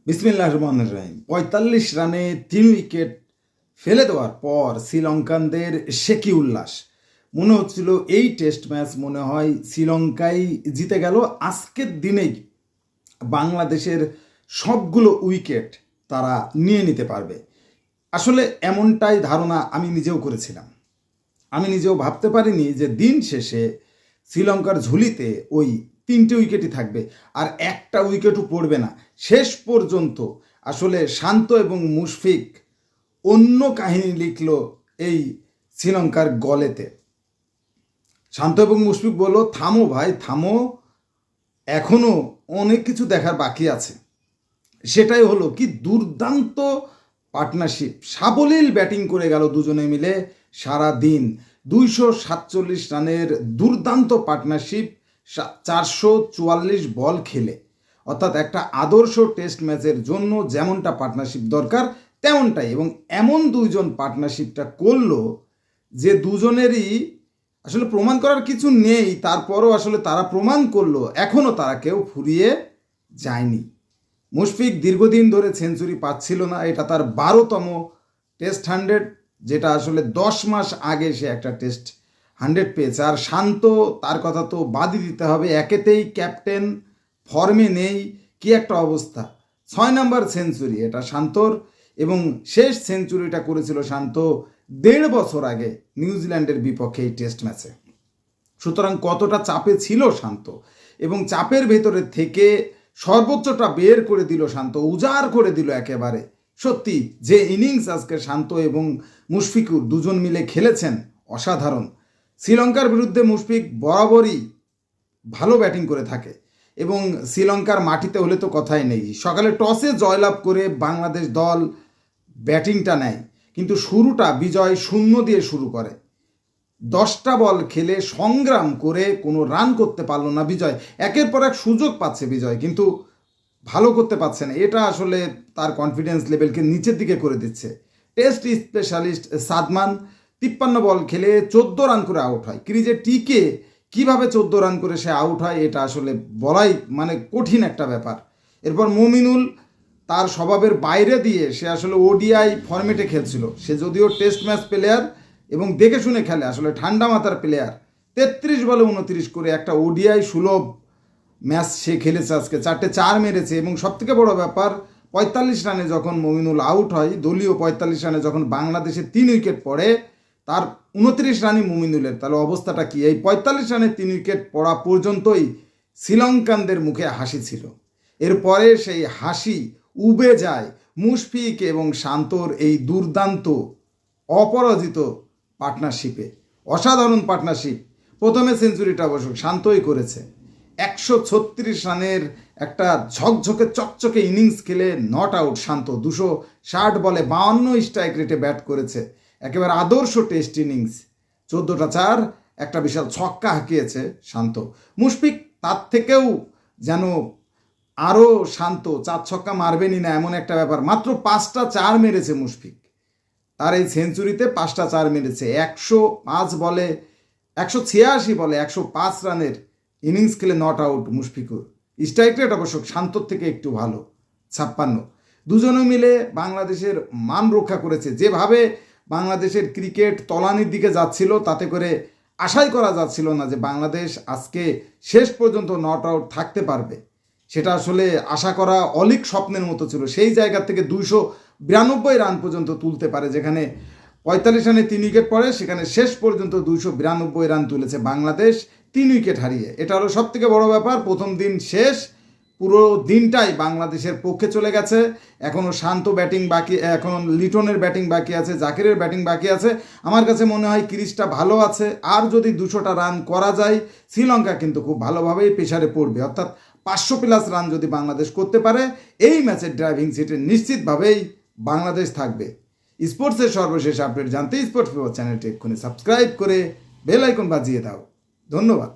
বিসমিল্লাহির রহমানির রহিম। ৪৫ রানে ৩ উইকেট ফেলে দেওয়ার পর শ্রীলঙ্কানদের সে কি উল্লাস! মনে হচ্ছিল এই টেস্ট ম্যাচ মনে হয় শ্রীলঙ্কাই জিতে গেল। আজকের দিনেই বাংলাদেশের সবগুলো উইকেট তারা নিয়ে নিতে পারবে। আসলে এমনটাই ধারণা আমি নিজেও করেছিলাম। আমি নিজেও ভাবতে পারিনি যে দিন শেষে শ্রীলঙ্কার ঝুলিতে ওই ৩টে উইকেটই থাকবে আর একটা উইকেটও পড়বে না। শেষ পর্যন্ত আসলে শান্ত এবং মুশফিক অন্য কাহিনী লিখল এই শ্রীলঙ্কার গলেতে। শান্ত এবং মুশফিক বলল, থামো ভাই থামো, এখনও অনেক কিছু দেখার বাকি আছে। সেটাই হলো কি দুর্দান্ত পার্টনারশিপ, সাবলীল ব্যাটিং করে গেল দুজনে মিলে সারা দিন। ২৪৭ রানের দুর্দান্ত পার্টনারশিপ ৪৪৪ বল খেলে, অর্থাৎ একটা আদর্শ টেস্ট ম্যাচের জন্য যেমনটা পার্টনারশিপ দরকার তেমনটাই। এবং এমন দুইজন পার্টনারশিপটা করলো যে দুজনেরই আসলে প্রমাণ করার কিছু নেই, তারপরও আসলে তারা প্রমাণ করলো, এখনও তারা কেউ ফুরিয়ে যায়নি। মুশফিক দীর্ঘদিন ধরে সেঞ্চুরি পাচ্ছিল না, এটা তার ১২তম টেস্ট 100, যেটা আসলে ১০ মাস আগে সে একটা টেস্ট 100 পেয়েছে। আর শান্ত, তার কথা তো বাদই দিতে হবে, একেতেই ক্যাপ্টেন, ফর্মে নেই, কি একটা অবস্থা। ৬ নম্বর সেঞ্চুরি এটা শান্তর, এবং শেষ সেঞ্চুরিটা করেছিল শান্ত ১.৫ বছর আগে নিউজিল্যান্ডের বিপক্ষে এই টেস্ট ম্যাচে। সুতরাং কতটা চাপে ছিল শান্ত, এবং চাপের ভেতরে থেকে সর্বোচ্চটা বের করে দিল শান্ত, উজাড় করে দিল একেবারে। সত্যি যে ইনিংস আজকে শান্ত এবং মুশফিকুর দুজন মিলে খেলেছেন অসাধারণ। শ্রীলঙ্কার বিরুদ্ধে মুশফিক বরাবরই ভালো ব্যাটিং করে থাকে, এবং শ্রীলঙ্কার মাটিতে হলে তো কথাই নেই। সকালে টসে জয়লাভ করে বাংলাদেশ দল ব্যাটিংটা নেয়, কিন্তু শুরুটা বিজয় ০ দিয়ে শুরু করে। ১০টা বল খেলে সংগ্রাম করে কোনো রান করতে পারলো না বিজয়। একের পর এক সুযোগ পাচ্ছে বিজয়, কিন্তু ভালো করতে পারছে না। এটা আসলে তার কনফিডেন্স লেভেলকে নিচের দিকে করে দিচ্ছে। টেস্ট স্পেশালিস্ট সাদমান ৫৩ বল খেলে ১৪ রান করে আউট হয়। ক্রিজে টিকে কিভাবে ১৪ রান করে সে আউট হয় এটা আসলে বলাই কঠিন একটা ব্যাপার। এরপর মুমিনুল তার স্বভাবের বাইরে দিয়ে সে আসলে ওডিআই ফরম্যাটে খেলছিল। সে যদিও টেস্ট ম্যাচ প্লেয়ার এবং দেখে শুনে খেলে, আসলে ঠান্ডা মাথার প্লেয়ার। ৩৩ বলে ২৯ করে একটা ওডিআই সুলভ ম্যাচ সে খেলেছে আজকে, ৪টে ৪ মেরেছে। এবং সবথেকে বড় ব্যাপার, ৪৫ রানে যখন মুমিনুল আউট হয়, দলীয় ৪৫ রানে যখন বাংলাদেশে ৩ উইকেট পড়ে, তার ২৯ রানই মুমিনুলের। তাহলে অবস্থাটা কি? এই ৪৫ রানে ৩ উইকেট পড়া পর্যন্তই শ্রীলঙ্কানদের মুখে হাসি ছিল। এরপরে সেই হাসি উবে যায় মুশফিক এবং শান্তর এই দুর্দান্ত অপরাজিত পার্টনারশিপে। অসাধারণ পার্টনারশিপ। প্রথমে সেঞ্চুরিটা অবশ্য শান্তই করেছে। ১৩৬ রানের একটা ঝকঝকে চকচকে ইনিংস খেলে নট আউট শান্ত। ২৬০ বলে ৫২ স্ট্রাইক রেটে ব্যাট করেছে, একেবারে আদর্শ টেস্ট ইনিংস। ১৪টা ৪, একটা বিশাল ছক্কা হাঁকিয়েছে শান্ত। মুশফিক তার থেকেও যেন আরও শান্ত, ৪ ছক্কা মারবেনই না এমন একটা ব্যাপার। মাত্র ৫টা ৪ মেরেছে মুশফিক, তার এই সেঞ্চুরিতে ৫টা ৪ মেরেছে। ১০৫ বলে ১৮৬ বলে ১০৫ রানের ইনিংস খেলে not out Mushfiqur. Strike rate অবশ্য শান্তর থেকে একটু ভালো, ৫৬। দুজনে মিলে বাংলাদেশের মান রক্ষা করেছে। যেভাবে বাংলাদেশের ক্রিকেট তলানির দিকে যাচ্ছিল, তাতে করে আশাই করা যাচ্ছিল না যে বাংলাদেশ আজকে শেষ পর্যন্ত নট আউট থাকতে পারবে। সেটা আসলে আশা করা অলিক স্বপ্নের মতো ছিল। সেই জায়গা থেকে ২৯২ রান পর্যন্ত তুলতে পারে, যেখানে ৪৫ রানে ৩ উইকেট পড়ে, সেখানে শেষ পর্যন্ত ২৯২ রান তুলেছে বাংলাদেশ ৩ উইকেট হারিয়ে। এটা হলো সব থেকে বড় ব্যাপার। প্রথম দিন শেষ, পুরো দিনটাই বাংলাদেশের পক্ষে চলে গেছে। এখনও শান্ত ব্যাটিং বাকি, এখন লিটনের ব্যাটিং বাকি আছে, জাকিরের ব্যাটিং বাকি আছে। আমার কাছে মনে হয় ক্রিজটা ভালো আছে। আর যদি ২০০টা রান করা যায়, শ্রীলঙ্কা কিন্তু খুব ভালোভাবেই প্রেসারে পড়বে। অর্থাৎ ৫০০+ রান যদি বাংলাদেশ করতে পারে, এই ম্যাচের ড্রাইভিং সিটে নিশ্চিতভাবেই বাংলাদেশ থাকবে। স্পোর্টসের সর্বশেষ আপডেট জানতে স্পোর্টস ফিভার চ্যানেলটি এক্ষুনি সাবস্ক্রাইব করে বেল আইকন বাজিয়ে দাও। ধন্যবাদ।